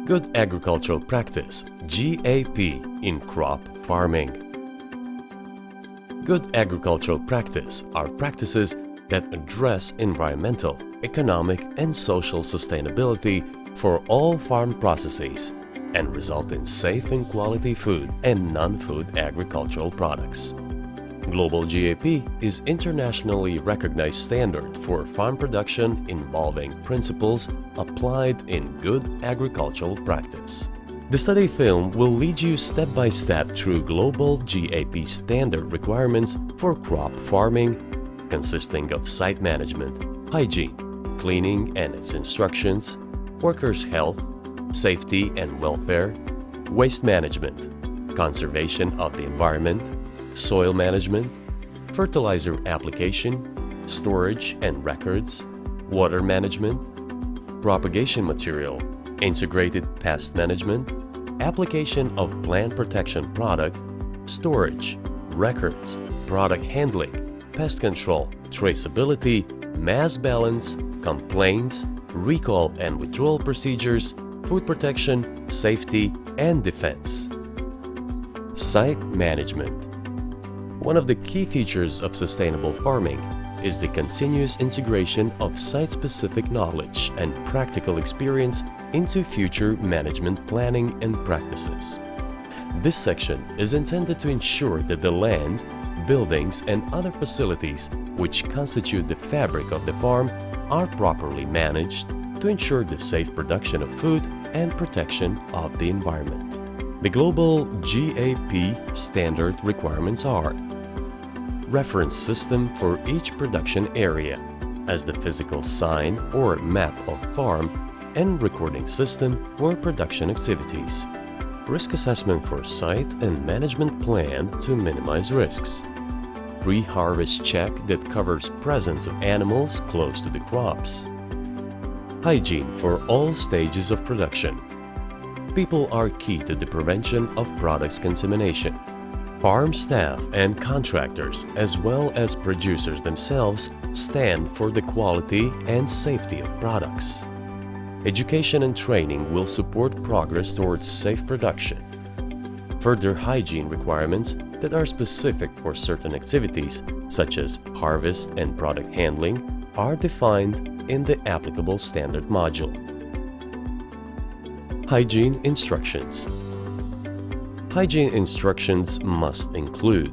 Good agricultural practice (GAP) in crop farming. Good agricultural practice are practices that address environmental, economic, and social sustainability for all farm processes and result in safe and quality food and non-food agricultural products. Global GAP is internationally recognized standard for farm production involving principles applied in good agricultural practice. The study film will lead you step by step through global GAP standard requirements for crop farming, consisting of site management, hygiene, cleaning and its instructions, workers' health, safety and welfare, waste management, conservation of the environment, soil management, fertilizer application, storage and records, water management, propagation material, integrated pest management, application of plant protection product, storage, records, product handling, pest control, traceability, mass balance, complaints, recall and withdrawal procedures, food protection, safety, and defense. Site management. One of the key features of sustainable farming is the continuous integration of site-specific knowledge and practical experience into future management planning and practices. This section is intended to ensure that the land, buildings, and other facilities which constitute the fabric of the farm are properly managed to ensure the safe production of food and protection of the environment. The global GAP standard requirements are: reference system for each production area as the physical sign or map of farm and recording system for production activities, risk assessment for site and management plan to minimize risks, pre-harvest check that covers presence of animals close to the crops, hygiene for all stages of production. People are key to the prevention of products contamination. Farm staff and contractors, as well as producers themselves, stand for the quality and safety of products. Education and training will support progress towards safe production. Further hygiene requirements that are specific for certain activities, such as harvest and product handling, are defined in the applicable standard module. Hygiene instructions. Hygiene instructions must include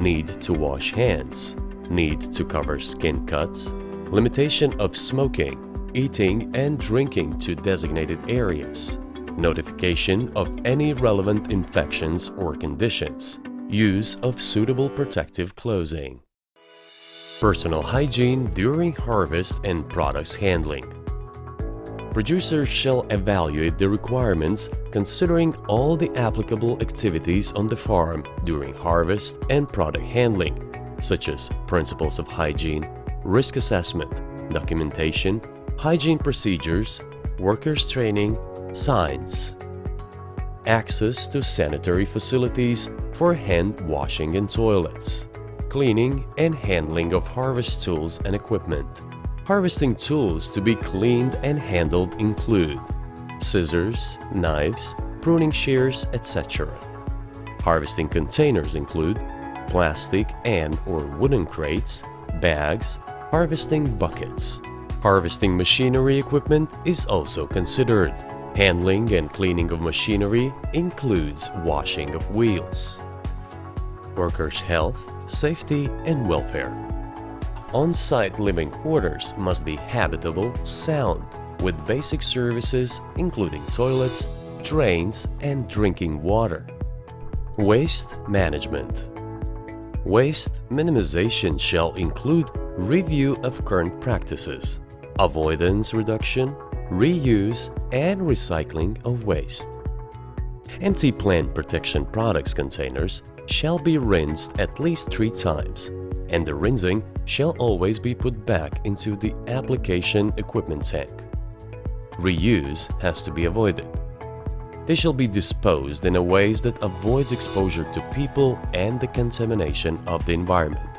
need to wash hands, need to cover skin cuts, limitation of smoking, eating and drinking to designated areas, notification of any relevant infections or conditions, use of suitable protective clothing. Personal hygiene during harvest and products handling. Producers shall evaluate the requirements considering all the applicable activities on the farm during harvest and product handling, such as principles of hygiene, risk assessment, documentation, hygiene procedures, workers' training, signs. Access to sanitary facilities for hand washing and toilets, cleaning and handling of harvest tools and equipment. Harvesting tools to be cleaned and handled include scissors, knives, pruning shears, etc. Harvesting containers include plastic and/or wooden crates, bags, harvesting buckets. Harvesting machinery equipment is also considered. Handling and cleaning of machinery includes washing of wheels. Workers' health, safety, and welfare. On-site living quarters must be habitable, sound, with basic services including toilets, drains, and drinking water. Waste management. Waste minimization shall include review of current practices, avoidance reduction, reuse, and recycling of waste. Empty plant protection products containers shall be rinsed at least 3 times, and the rinsing shall always be put back into the application equipment tank. Reuse has to be avoided. They shall be disposed in a way that avoids exposure to people and the contamination of the environment,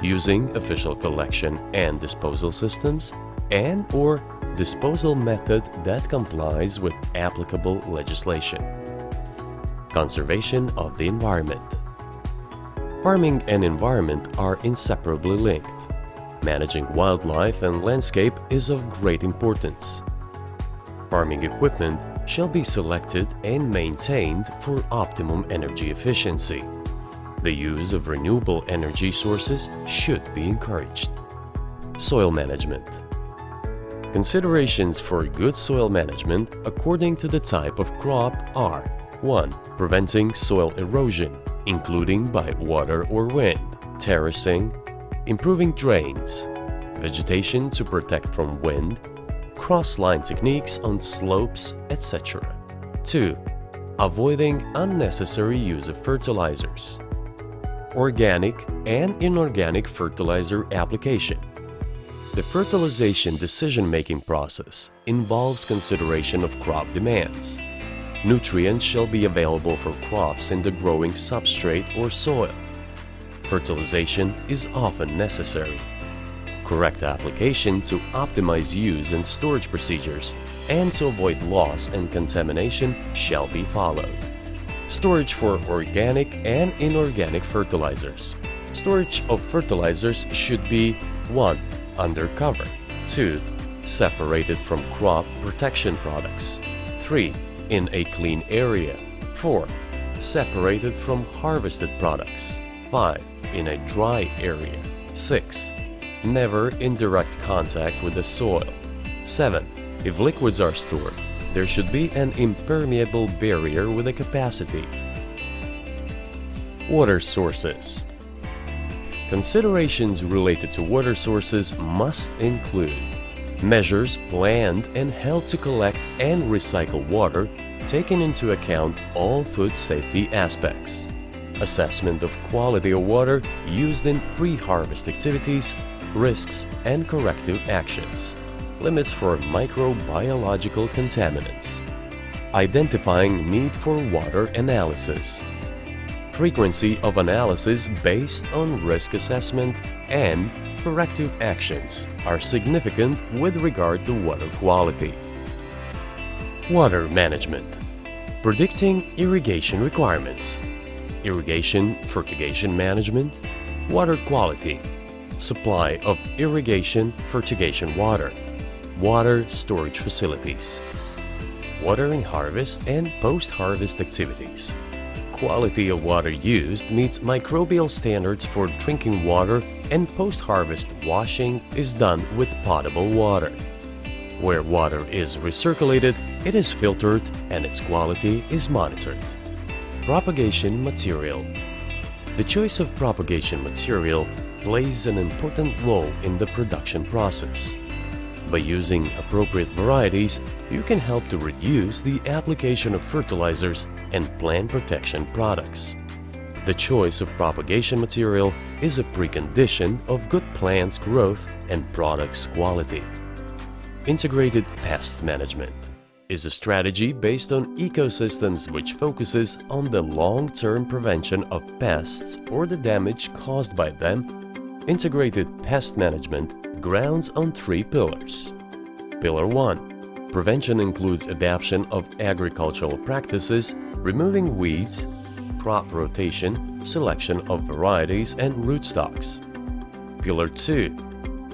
using official collection and disposal systems and/or disposal method that complies with applicable legislation. Conservation of the environment. Farming and environment are inseparably linked. Managing wildlife and landscape is of great importance. Farming equipment shall be selected and maintained for optimum energy efficiency. The use of renewable energy sources should be encouraged. Soil management. Considerations for good soil management according to the type of crop are: 1. Preventing soil erosion, including by water or wind, terracing, improving drains, vegetation to protect from wind, cross-line techniques on slopes, etc. 2. Avoiding unnecessary use of fertilizers. Organic and inorganic fertilizer application. The fertilization decision-making process involves consideration of crop demands. Nutrients shall be available for crops in the growing substrate or soil. Fertilization is often necessary. Correct application to optimize use and storage procedures and to avoid loss and contamination shall be followed. Storage for organic and inorganic fertilizers. Storage of fertilizers should be 1. Under cover. 2. Separated from crop protection products. 3. In a clean area. 4. Separated from harvested products. 5. In a dry area. 6. Never in direct contact with the soil. 7. If liquids are stored, there should be an impermeable barrier with a capacity. Water sources. Considerations related to water sources must include measures planned and held to collect and recycle water, taking into account all food safety aspects. Assessment of quality of water used in pre-harvest activities, risks and corrective actions. Limits for microbiological contaminants. Identifying need for water analysis. Frequency of analysis based on risk assessment and corrective actions are significant with regard to water quality. Water management. Predicting irrigation requirements. Irrigation fertigation management. Water quality. Supply of irrigation fertigation water. Water storage facilities. Watering harvest and post-harvest activities. Quality of water used meets microbial standards for drinking water, and post-harvest washing is done with potable water. Where water is recirculated, it is filtered and its quality is monitored. Propagation material. The choice of propagation material plays an important role in the production process. By using appropriate varieties, you can help to reduce the application of fertilizers and plant protection products. The choice of propagation material is a precondition of good plants' growth and products' quality. Integrated pest management is a strategy based on ecosystems which focuses on the long-term prevention of pests or the damage caused by them. Integrated pest management grounds on 3 pillars. Pillar 1. Prevention includes adaptation of agricultural practices, removing weeds, crop rotation, selection of varieties and rootstocks. Pillar 2.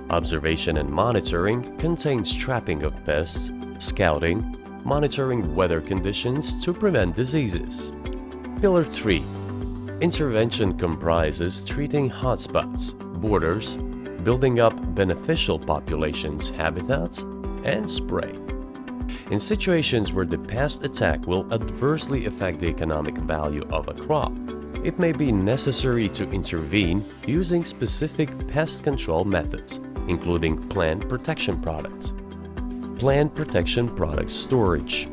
Observation and monitoring contains trapping of pests, scouting, monitoring weather conditions to prevent diseases. Pillar 3. Intervention comprises treating hotspots, borders, building up beneficial populations, habitats, and spray. In situations where the pest attack will adversely affect the economic value of a crop, it may be necessary to intervene using specific pest control methods, including plant protection products. Plant protection products storage.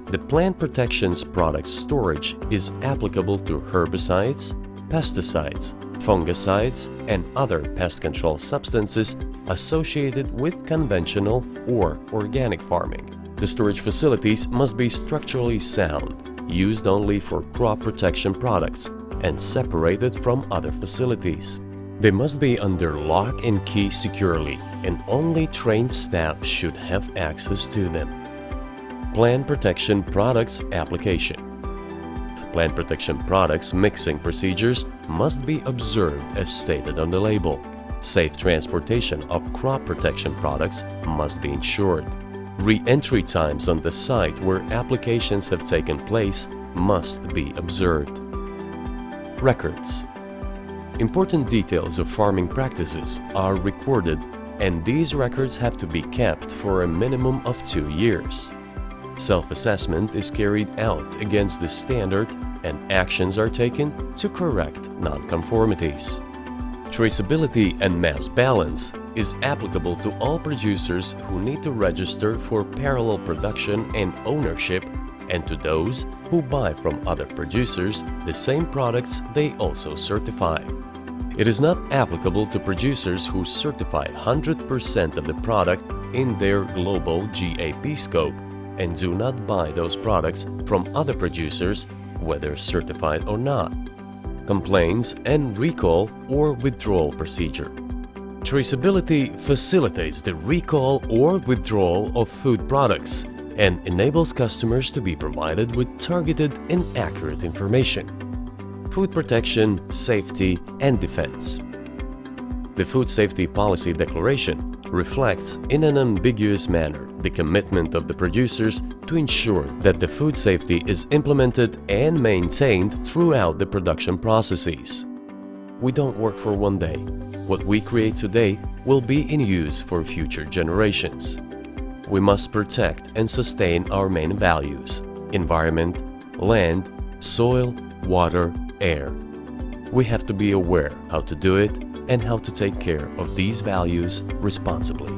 The plant protection products storage is applicable to herbicides, pesticides, fungicides, and other pest control substances associated with conventional or organic farming. The storage facilities must be structurally sound, used only for crop protection products, and separated from other facilities. They must be under lock and key securely, and only trained staff should have access to them. Plant protection products application. Plant protection products mixing procedures must be observed as stated on the label. Safe transportation of crop protection products must be ensured. Re-entry times on the site where applications have taken place must be observed. Records. Important details of farming practices are recorded, and these records have to be kept for a minimum of 2 years. Self-assessment is carried out against the standard, and actions are taken to correct nonconformities. Traceability and mass balance is applicable to all producers who need to register for parallel production and ownership, and to those who buy from other producers the same products they also certify. It is not applicable to producers who certify 100% of the product in their global GAP scope and do not buy those products from other producers, whether certified or not. Complaints and recall or withdrawal procedure. Traceability facilitates the recall or withdrawal of food products and enables customers to be provided with targeted and accurate information. Food protection, safety, and defense. The Food Safety Policy Declaration reflects in an ambiguous manner the commitment of the producers to ensure that the food safety is implemented and maintained throughout the production processes. We don't work for one day. What we create today will be in use for future generations. We must protect and sustain our main values: environment, land, soil, water, air. We have to be aware how to do it and how to take care of these values responsibly.